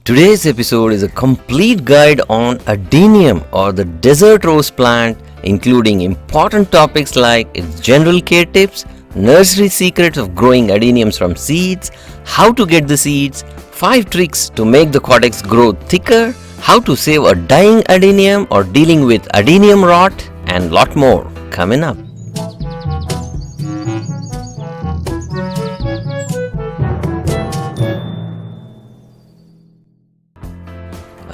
Today's episode is a complete guide on Adenium or the desert rose plant, including important topics like its general care tips, nursery secrets of growing adeniums from seeds, how to get the seeds, 5 tricks to make the Caudex grow thicker, how to save a dying adenium or dealing with adenium rot, and lot more coming up.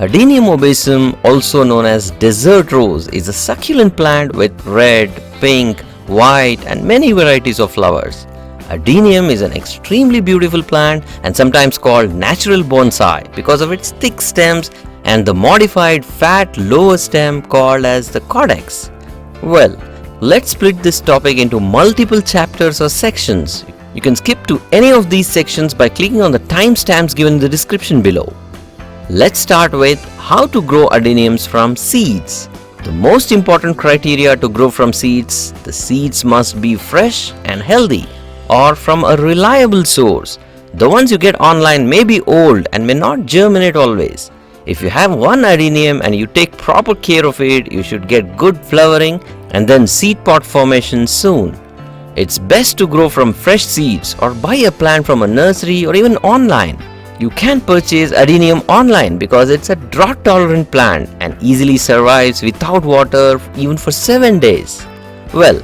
Adenium obesum, also known as desert rose, is a succulent plant with red, pink, white and many varieties of flowers. Adenium is an extremely beautiful plant and sometimes called natural bonsai because of its thick stems and the modified fat lower stem called as the Caudex. Well, let's split this topic into multiple chapters or sections. You can skip to any of these sections by clicking on the timestamps given in the description below. Let's start with how to grow adeniums from seeds. The most important criteria to grow from seeds, the seeds must be fresh and healthy or from a reliable source. The ones you get online may be old and may not germinate always. If you have one adenium and you take proper care of it, you should get good flowering and then seed pod formation soon. It's best to grow from fresh seeds or buy a plant from a nursery or even online. You can purchase adenium online because it's a drought-tolerant plant and easily survives without water even for 7 days. Well,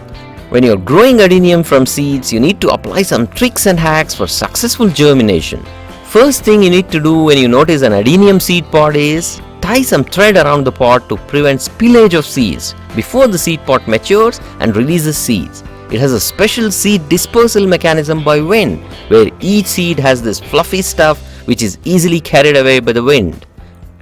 when you're growing adenium from seeds, you need to apply some tricks and hacks for successful germination. First thing you need to do when you notice an adenium seed pod is tie some thread around the pod to prevent spillage of seeds before the seed pod matures and releases seeds. It has a special seed dispersal mechanism by wind, where each seed has this fluffy stuff which is easily carried away by the wind.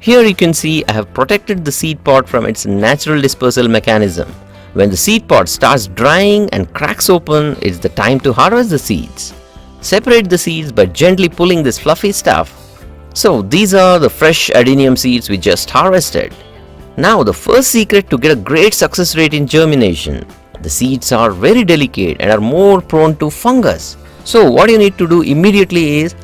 Here you can see I have protected the seed pod from its natural dispersal mechanism. When the seed pod starts drying and cracks open, it's the time to harvest the seeds. Separate the seeds by gently pulling this fluffy stuff. So these are the fresh adenium seeds we just harvested. Now the first secret to get a great success rate in germination. The seeds are very delicate and are more prone to fungus. So what you need to do immediately is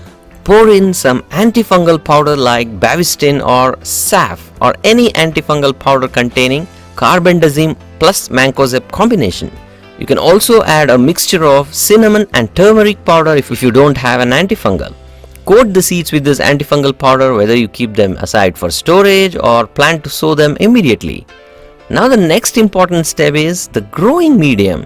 pour in some antifungal powder like Bavestin or SAF or any antifungal powder containing carbendazim plus mancozeb combination. You can also add a mixture of cinnamon and turmeric powder if you don't have an antifungal. Coat the seeds with this antifungal powder whether you keep them aside for storage or plan to sow them immediately. Now the next important step is the growing medium.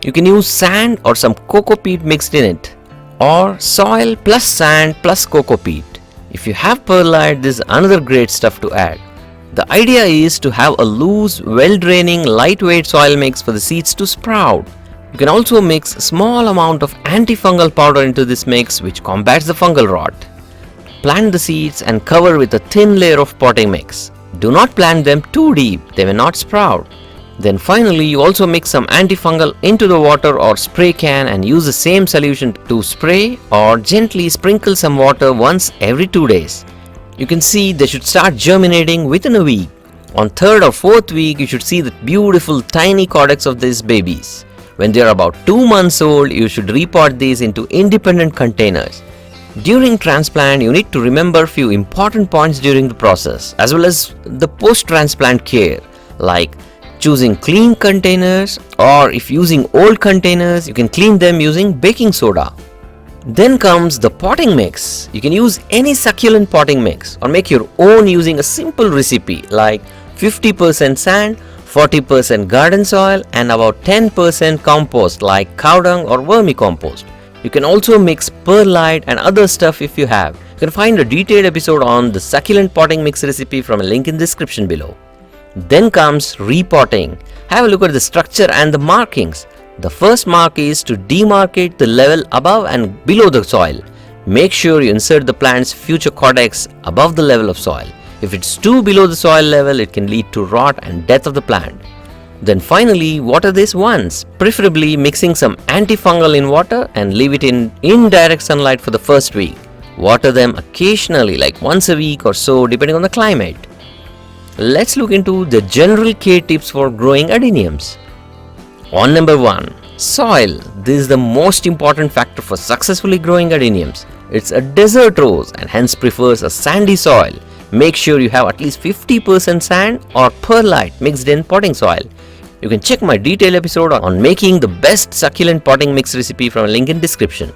You can use sand or some coco peat mixed in it, or soil plus sand plus coco peat. If you have perlite, this is another great stuff to add. The idea is to have a loose, well-draining, lightweight soil mix for the seeds to sprout. You can also mix a small amount of antifungal powder into this mix which combats the fungal rot. Plant the seeds and cover with a thin layer of potting mix. Do not plant them too deep, they may not sprout. Then finally you also mix some antifungal into the water or spray can and use the same solution to spray or gently sprinkle some water once every 2 days. You can see they should start germinating within a week. On 3rd or 4th week you should see the beautiful tiny Caudex of these babies. When they are about 2 months old, you should repot these into independent containers. During transplant, you need to remember few important points during the process as well as the post-transplant care, like choosing clean containers, or if using old containers, you can clean them using baking soda. Then comes the potting mix. You can use any succulent potting mix or make your own using a simple recipe like 50% sand, 40% garden soil and about 10% compost like cow dung or vermicompost. You can also mix perlite and other stuff if you have. You can find a detailed episode on the succulent potting mix recipe from a link in the description below. Then comes repotting. Have a look at the structure and the markings. The first mark is to demarcate the level above and below the soil. Make sure you insert the plant's future Caudex above the level of soil. If it's too below the soil level, it can lead to rot and death of the plant. Then finally, water this once, preferably mixing some antifungal in water and leave it in indirect sunlight for the first week. Water them occasionally, like once a week or so, depending on the climate. Let's look into the general care tips for growing adeniums. On number 1, soil. This is the most important factor for successfully growing adeniums. It's a desert rose and hence prefers a sandy soil. Make sure you have at least 50% sand or perlite mixed in potting soil. You can check my detailed episode on making the best succulent potting mix recipe from a link in description.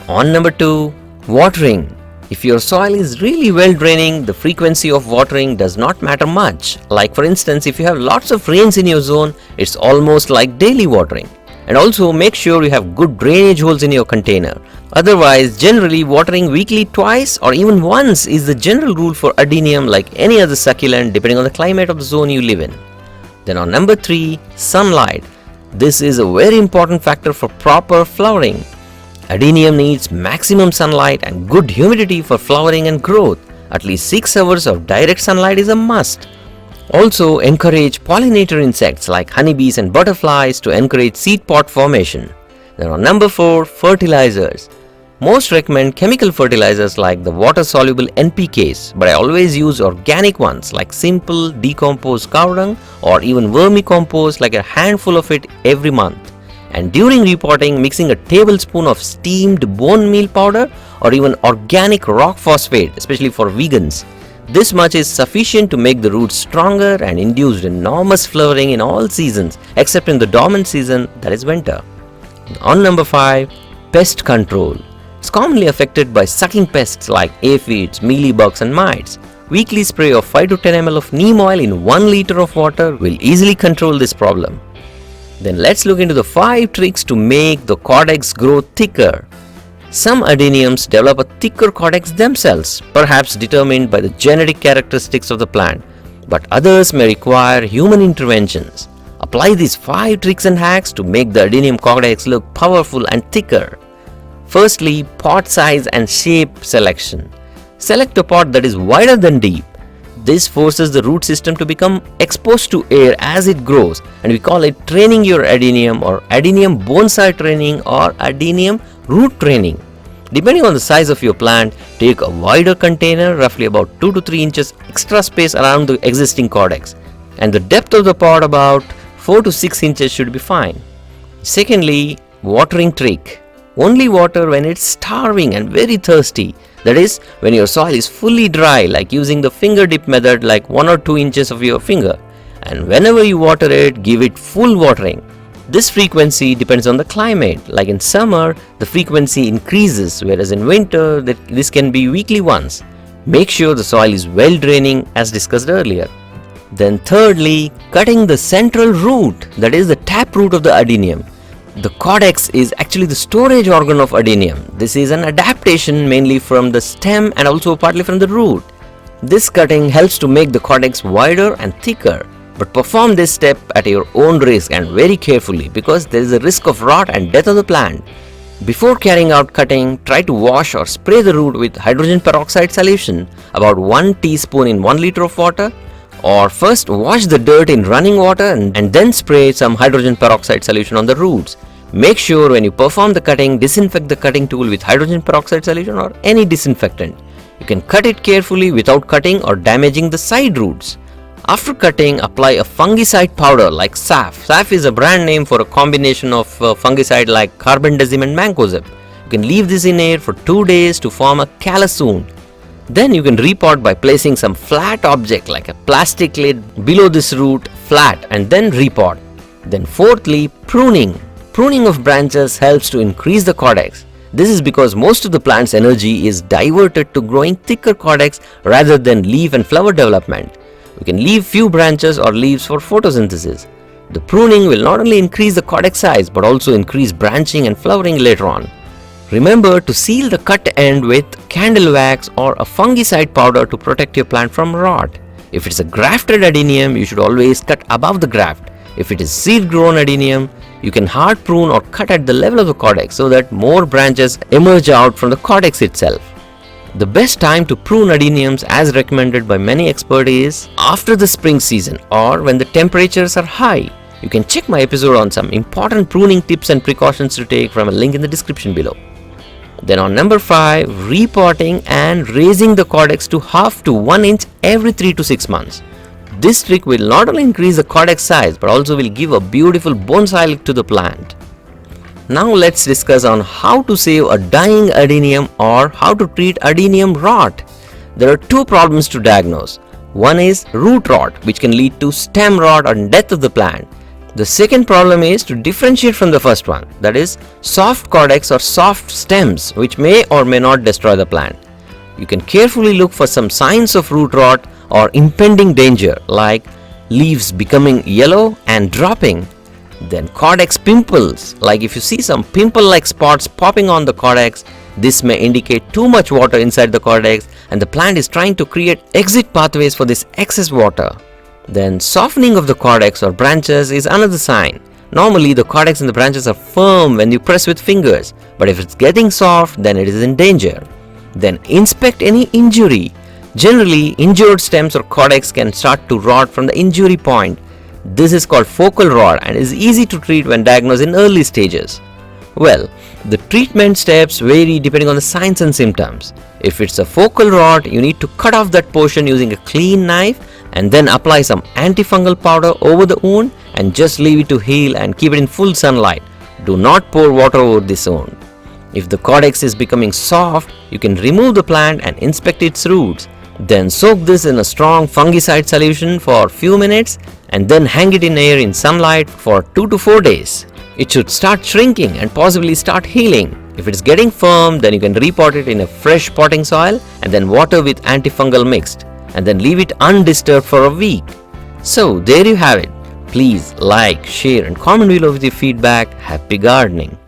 On number 2, watering. If your soil is really well draining, the frequency of watering does not matter much. Like for instance, if you have lots of rains in your zone, it's almost like daily watering. And also make sure you have good drainage holes in your container. Otherwise, generally watering weekly twice or even once is the general rule for adenium like any other succulent depending on the climate of the zone you live in. Then on number 3, sunlight. This is a very important factor for proper flowering. Adenium needs maximum sunlight and good humidity for flowering and growth. At least 6 hours of direct sunlight is a must. Also encourage pollinator insects like honeybees and butterflies to encourage seed pod formation. Then on number 4, fertilizers. Most recommend chemical fertilizers like the water-soluble NPKs, but I always use organic ones like simple decomposed cow dung or even vermicompost, like a handful of it every month. And during repotting, mixing a tablespoon of steamed bone meal powder or even organic rock phosphate, especially for vegans. This much is sufficient to make the roots stronger and induce enormous flowering in all seasons except in the dormant season, that is winter. On number 5, pest control. It's commonly affected by sucking pests like aphids, mealybugs and mites. Weekly spray of 5 to 10 ml of neem oil in 1 liter of water will easily control this problem. Then let's look into the 5 tricks to make the Caudex grow thicker. Some adeniums develop a thicker Caudex themselves, perhaps determined by the genetic characteristics of the plant, but others may require human interventions. Apply these 5 tricks and hacks to make the adenium Caudex look powerful and thicker. Firstly, pot size and shape selection. Select a pot that is wider than deep. This forces the root system to become exposed to air as it grows, and we call it training your adenium or adenium bonsai training or adenium root training. Depending on the size of your plant, take a wider container, roughly about 2 to 3 inches extra space around the existing Caudex, and the depth of the pot about 4 to 6 inches should be fine. Secondly, watering trick. Only water when it's starving and very thirsty. That is, when your soil is fully dry, like using the finger dip method, like 1 or 2 inches of your finger. And whenever you water it, give it full watering. This frequency depends on the climate. Like in summer, the frequency increases, whereas in winter, this can be weekly once. Make sure the soil is well draining as discussed earlier. Then thirdly, cutting the central root, that is the taproot of the adenium. The Caudex is actually the storage organ of adenium. This is an adaptation mainly from the stem and also partly from the root. This cutting helps to make the Caudex wider and thicker, but perform this step at your own risk and very carefully because there is a risk of rot and death of the plant. Before carrying out cutting, try to wash or spray the root with hydrogen peroxide solution, about 1 teaspoon in 1 liter of water, or first wash the dirt in running water and then spray some hydrogen peroxide solution on the roots. Make sure when you perform the cutting, disinfect the cutting tool with hydrogen peroxide solution or any disinfectant. You can cut it carefully without cutting or damaging the side roots. After cutting, apply a fungicide powder like SAF. SAF is a brand name for a combination of fungicide like carbendazim and mancozeb. You can leave this in air for 2 days to form a callus wound. Then you can repot by placing some flat object like a plastic lid below this root flat and then repot. Then fourthly, pruning. Pruning of branches helps to increase the Caudex. This is because most of the plant's energy is diverted to growing thicker Caudex rather than leaf and flower development. You can leave few branches or leaves for photosynthesis. The pruning will not only increase the Caudex size but also increase branching and flowering later on. Remember to seal the cut end with candle wax or a fungicide powder to protect your plant from rot. If it's a grafted adenium, you should always cut above the graft. If it is seed-grown adenium, you can hard prune or cut at the level of the Caudex so that more branches emerge out from the Caudex itself. The best time to prune adeniums as recommended by many experts is after the spring season or when the temperatures are high. You can check my episode on some important pruning tips and precautions to take from a link in the description below. Then on number 5, repotting and raising the Caudex to half to 1 inch every 3 to 6 months. This trick will not only increase the Caudex size but also will give a beautiful bonsai look to the plant. Now let's discuss on how to save a dying adenium or how to treat adenium rot. There are two problems to diagnose. One is root rot, which can lead to stem rot and death of the plant. The second problem is to differentiate from the first one, that is soft caudex or soft stems, which may or may not destroy the plant. You can carefully look for some signs of root rot or impending danger, like leaves becoming yellow and dropping. Then caudex pimples, like if you see some pimple-like spots popping on the caudex, this may indicate too much water inside the caudex and the plant is trying to create exit pathways for this excess water. Then softening of the caudex or branches is another sign. Normally the caudex and the branches are firm when you press with fingers, but if it's getting soft, then it is in danger. Then inspect any injury. Generally, injured stems or caudex can start to rot from the injury point. This is called focal rot and is easy to treat when diagnosed in early stages. Well, the treatment steps vary depending on the signs and symptoms. If it's a focal rot, you need to cut off that portion using a clean knife and then apply some antifungal powder over the wound and just leave it to heal and keep it in full sunlight. Do not pour water over this wound. If the caudex is becoming soft, you can remove the plant and inspect its roots. Then soak this in a strong fungicide solution for a few minutes and then hang it in air in sunlight for 2 to 4 days. It should start shrinking and possibly start healing. If it's getting firm, then you can repot it in a fresh potting soil and then water with antifungal mixed and then leave it undisturbed for a week. So there you have it. Please like, share and comment below with your feedback. Happy gardening!